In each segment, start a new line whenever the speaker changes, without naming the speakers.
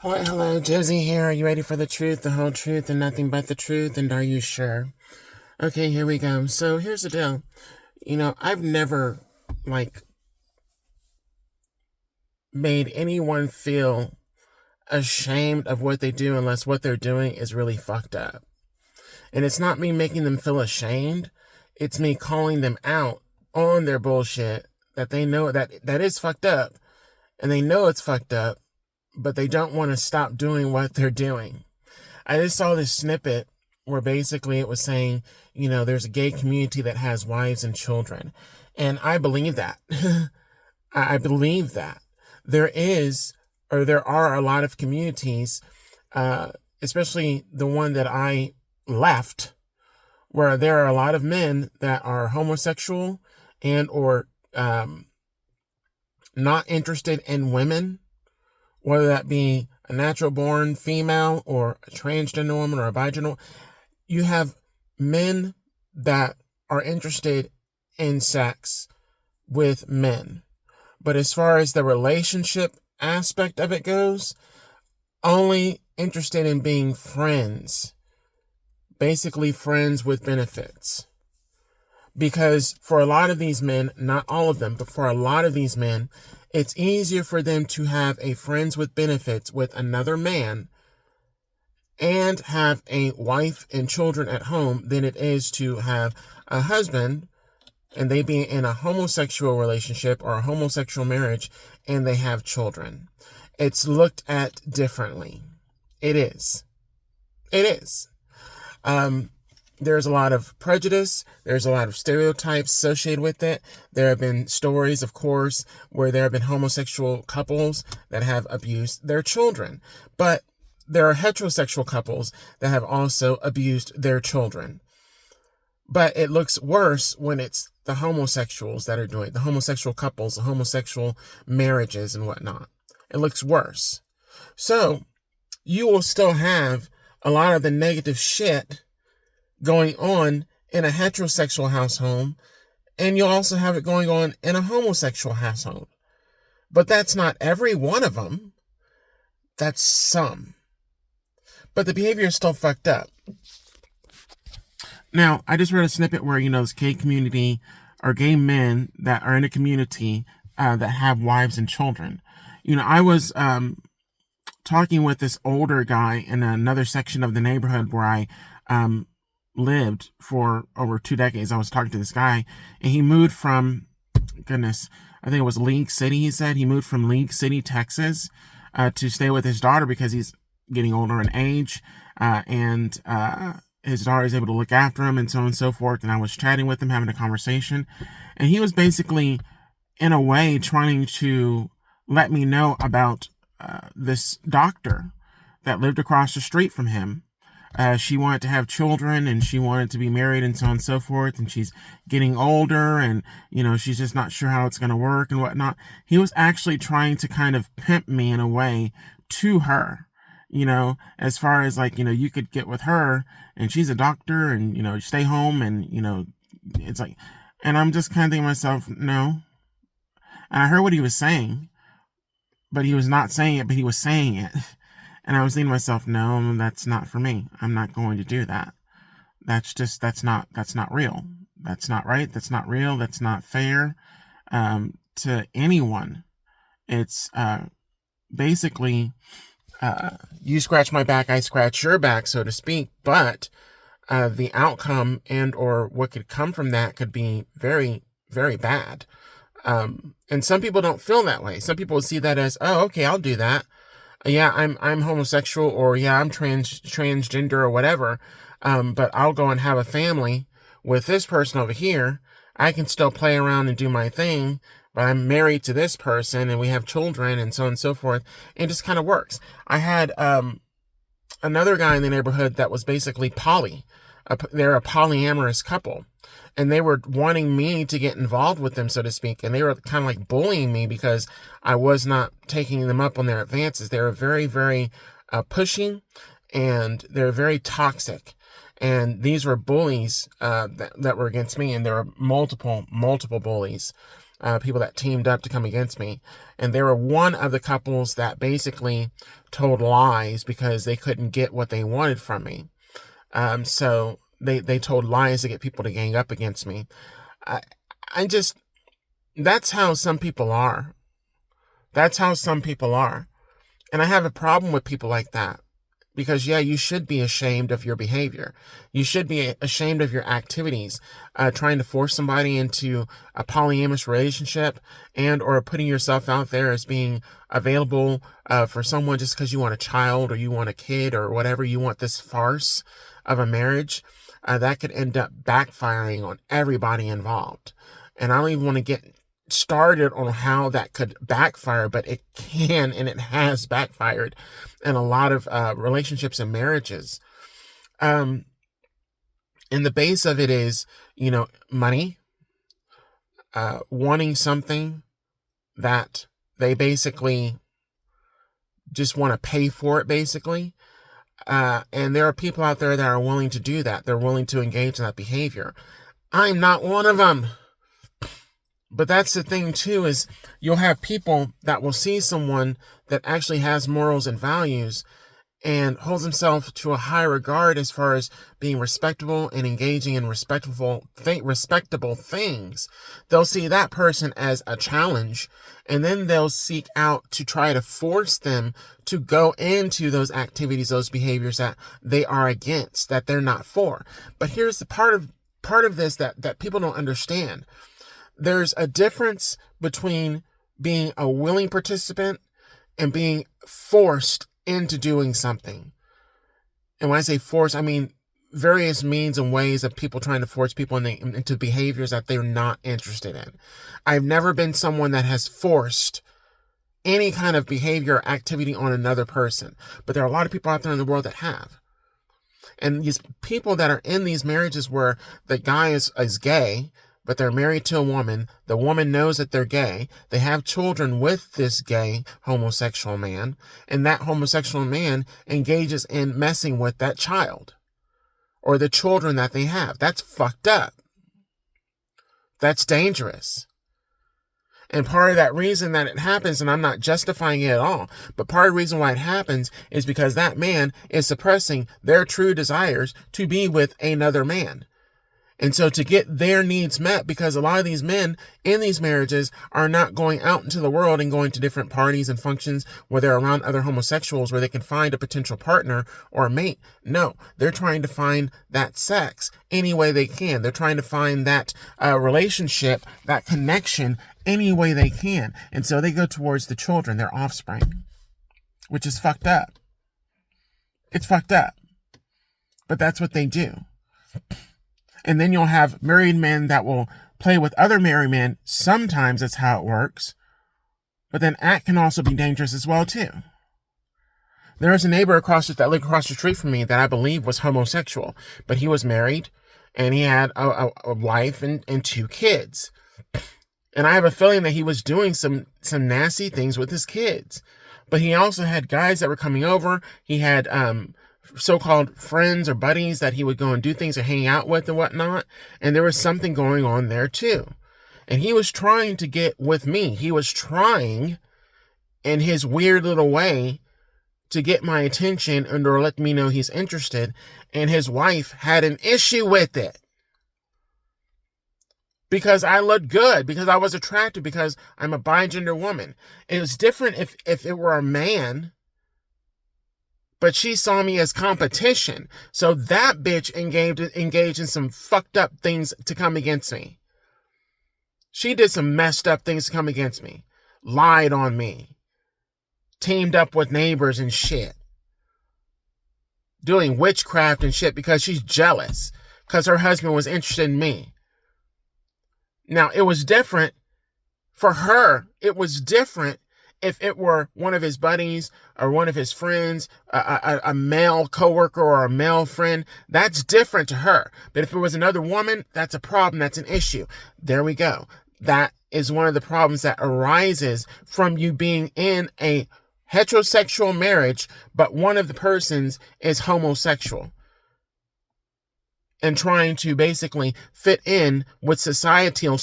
Hello, hello, Josie here. Are you ready for the truth, the whole truth, and nothing but the truth? And are you sure? Okay, here we go. So here's the deal. I've never, like, made anyone feel ashamed of what they do unless what they're doing is really fucked up. And it's not me making them feel ashamed. It's me calling them out on their bullshit that they know that is fucked up. And they know it's fucked up, but they don't want to stop doing what they're doing. I just saw this snippet where basically it was saying, there's a gay community that has wives and children. And I believe that. I believe that. There are a lot of communities, especially the one that I left, where there are a lot of men that are homosexual and or not interested in women, whether that be a natural born female or a transgender woman or a bigender. You have men that are interested in sex with men. But as far as the relationship aspect of it goes, only interested in being friends. Basically friends with benefits. Because for a lot of these men, not all of them, but for a lot of these men, it's easier for them to have a friends with benefits with another man and have a wife and children at home than it is to have a husband and they be in a homosexual relationship or a homosexual marriage and they have children. It's looked at differently. It is. It is. There's a lot of prejudice. There's a lot of stereotypes associated with it. There have been stories, of course, where there have been homosexual couples that have abused their children. But there are heterosexual couples that have also abused their children. But it looks worse when it's the homosexuals that are doing it, the homosexual couples, the homosexual marriages and whatnot. It looks worse. So you will still have a lot of the negative shit going on in a heterosexual household, and you'll also have it going on in a homosexual household. But that's not every one of them. That's some. But the behavior is still fucked up. Now, I just read a snippet where, this gay community or gay men that are in a community that have wives and children. I was talking with this older guy in another section of the neighborhood where I lived for over 2 decades. I was talking to this guy, and he moved from, goodness, I think it was League City, he said. He moved from League City, Texas, to stay with his daughter because he's getting older in age, and his daughter is able to look after him and so on and so forth. And I was chatting with him, having a conversation, and he was basically, in a way, trying to let me know about this doctor that lived across the street from him. She wanted to have children and she wanted to be married and so on and so forth. And she's getting older and, she's just not sure how it's going to work and whatnot. He was actually trying to kind of pimp me in a way to her, as far as you could get with her and she's a doctor and, stay home and, it's like, and I'm just kind of thinking to myself, no. And I heard what he was saying, but he was not saying it, but he was saying it. And I was thinking to myself, no, that's not for me. I'm not going to do that. That's not real. That's not right. That's not real. That's not fair to anyone. It's basically, you scratch my back, I scratch your back, so to speak. But the outcome and or what could come from that could be very, very bad. And some people don't feel that way. Some people see that as, oh, okay, I'll do that. Yeah, I'm homosexual, or yeah, I'm transgender or whatever. But I'll go and have a family with this person over here. I can still play around and do my thing, but I'm married to this person and we have children and so on and so forth. It just kind of works. I had another guy in the neighborhood that was basically poly. They're a polyamorous couple. And they were wanting me to get involved with them, so to speak. And they were kind of like bullying me because I was not taking them up on their advances. They were very, very pushing, and they're very toxic. And these were bullies that were against me, and there were multiple bullies. people that teamed up to come against me. And they were one of the couples that basically told lies because they couldn't get what they wanted from me. So they told lies to get people to gang up against me. That's how some people are. That's how some people are. And I have a problem with people like that. Because, yeah, you should be ashamed of your behavior. You should be ashamed of your activities, trying to force somebody into a polyamorous relationship and or putting yourself out there as being available for someone just because you want a child or you want a kid or whatever. You want this farce of a marriage that could end up backfiring on everybody involved. And I don't even want to get started on how that could backfire, but it can and it has backfired in a lot of relationships and marriages. And the base of it is, money, wanting something that they basically just want to pay for it, basically. And there are people out there that are willing to do that. They're willing to engage in that behavior. I'm not one of them. But that's the thing too, is you'll have people that will see someone that actually has morals and values and holds himself to a high regard as far as being respectable and engaging in respectable things. They'll see that person as a challenge, and then they'll seek out to try to force them to go into those activities, those behaviors that they are against, that they're not for. But here's the part of this that people don't understand. There's a difference between being a willing participant and being forced into doing something. And when I say force, I mean various means and ways of people trying to force people into behaviors that they're not interested in. I've never been someone that has forced any kind of behavior or activity on another person. But there are a lot of people out there in the world that have. And these people that are in these marriages where the guy is gay, but they're married to a woman. The woman knows that they're gay. They have children with this gay homosexual man. And that homosexual man engages in messing with that child or the children that they have. That's fucked up. That's dangerous. And part of that reason that it happens, and I'm not justifying it at all, but part of the reason why it happens is because that man is suppressing their true desires to be with another man. And so to get their needs met, because a lot of these men in these marriages are not going out into the world and going to different parties and functions where they're around other homosexuals where they can find a potential partner or a mate. No, they're trying to find that sex any way they can. They're trying to find that relationship, that connection any way they can. And so they go towards the children, their offspring, which is fucked up. It's fucked up. But that's what they do. And then you'll have married men that will play with other married men. Sometimes that's how it works. But then that can also be dangerous as well, too. There was a neighbor that lived across the street from me that I believe was homosexual. But he was married, and he had a wife and 2 kids. And I have a feeling that he was doing some nasty things with his kids. But he also had guys that were coming over. He had so-called friends or buddies that he would go and do things or hang out with and whatnot. And there was something going on there too. And he was trying to get with me. He was trying in his weird little way to get my attention and or let me know he's interested. And his wife had an issue with it. Because I looked good, because I was attractive, because I'm a bigender woman. It was different if it were a man. But she saw me as competition. So that bitch engaged in some fucked up things to come against me. She did some messed up things to come against me. Lied on me. Teamed up with neighbors and shit. Doing witchcraft and shit because she's jealous. Because her husband was interested in me. Now, it was different for her. It was different if it were one of his buddies or one of his friends, a male coworker or a male friend. That's different to her. But if it was another woman, that's a problem. That's an issue. There we go. That is one of the problems that arises from you being in a heterosexual marriage, but one of the persons is homosexual. and trying to basically fit in with societal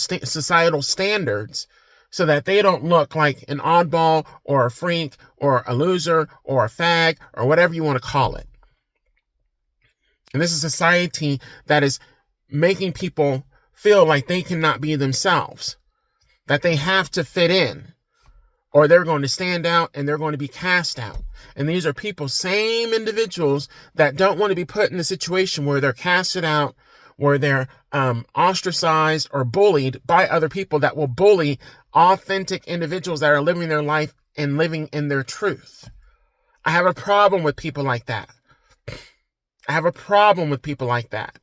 standards so that they don't look like an oddball or a freak or a loser or a fag or whatever you want to call it. And this is a society that is making people feel like they cannot be themselves, that they have to fit in, or they're going to stand out and they're going to be cast out. And these are people, same individuals, that don't want to be put in a situation where they're casted out, where they're ostracized or bullied by other people that will bully authentic individuals that are living their life and living in their truth. I have a problem with people like that. I have a problem with people like that.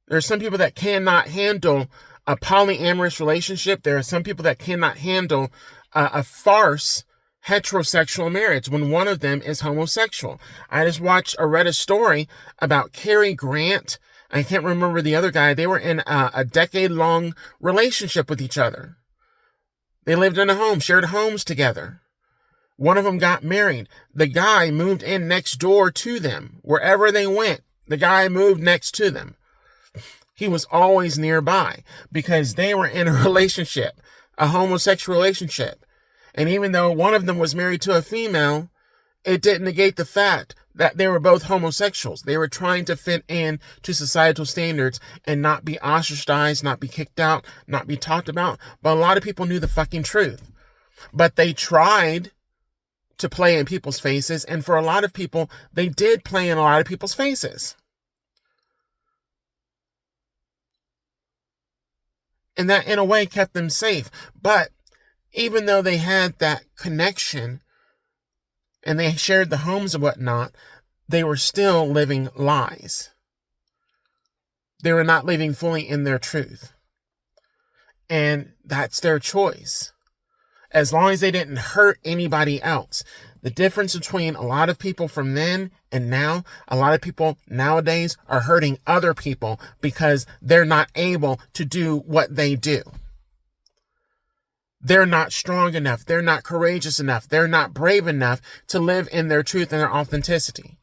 There are some people that cannot handle a polyamorous relationship. There are some people that cannot handle a farce heterosexual marriage when one of them is homosexual. I just read a story about Cary Grant. I can't remember the other guy. They were in a decade-long relationship with each other. They lived in a home, shared homes together. One of them got married. The guy moved in next door to them. Wherever they went, the guy moved next to them. He was always nearby because they were in a relationship, a homosexual relationship. And even though one of them was married to a female, it didn't negate the fact that they were both homosexuals. They were trying to fit in to societal standards and not be ostracized, not be kicked out, not be talked about. But a lot of people knew the fucking truth. But they tried to play in people's faces. And for a lot of people, they did play in a lot of people's faces. And that, in a way, kept them safe. But even though they had that connection and they shared the homes and whatnot, they were still living lies. They were not living fully in their truth. And that's their choice. As long as they didn't hurt anybody else. The difference between a lot of people from then and now, a lot of people nowadays are hurting other people because they're not able to do what they do. They're not strong enough. They're not courageous enough. They're not brave enough to live in their truth and their authenticity.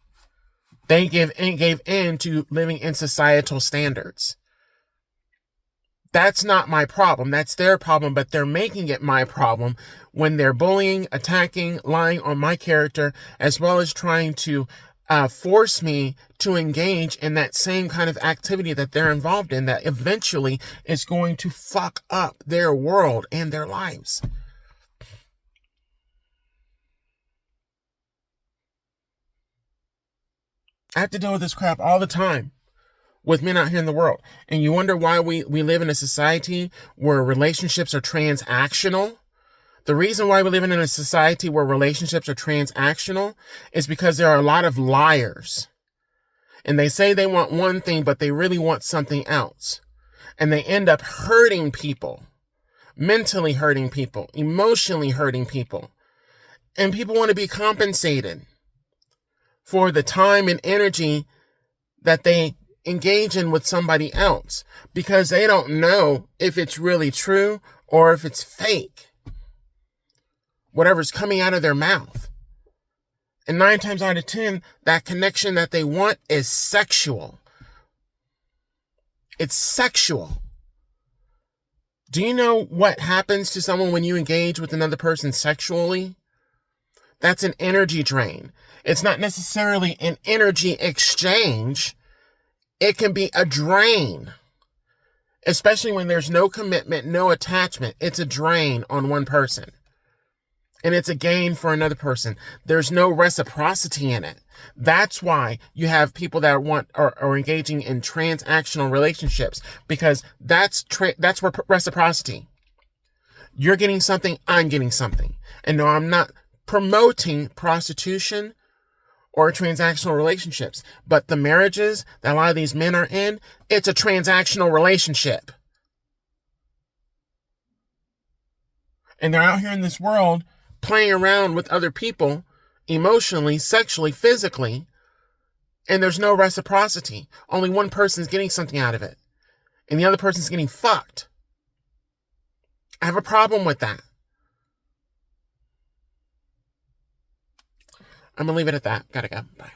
They gave in to living in societal standards. That's not my problem. That's their problem, but they're making it my problem when they're bullying, attacking, lying on my character, as well as trying to force me to engage in that same kind of activity that they're involved in that eventually is going to fuck up their world and their lives. I have to deal with this crap all the time with men out here in the world. And you wonder why we live in a society where relationships are transactional. The reason why we live in a society where relationships are transactional is because there are a lot of liars. And they say they want one thing, but they really want something else. And they end up hurting people, mentally hurting people, emotionally hurting people. And people want to be compensated for the time and energy that they engage in with somebody else because they don't know if it's really true or if it's fake. Whatever's coming out of their mouth. And 9 times out of 10, that connection that they want is sexual. It's sexual. Do you know what happens to someone when you engage with another person sexually? That's an energy drain. It's not necessarily an energy exchange. It can be a drain. Especially when there's no commitment, no attachment. It's a drain on one person. And it's a gain for another person. There's no reciprocity in it. That's why you have people that are engaging in transactional relationships, because that's where reciprocity. You're getting something, I'm getting something. And no, I'm not promoting prostitution or transactional relationships, but the marriages that a lot of these men are in, it's a transactional relationship. And they're out here in this world playing around with other people emotionally, sexually, physically, and there's no reciprocity. Only one person's getting something out of it, and the other person's getting fucked. I have a problem with that. I'm going to leave it at that. Gotta go. Bye.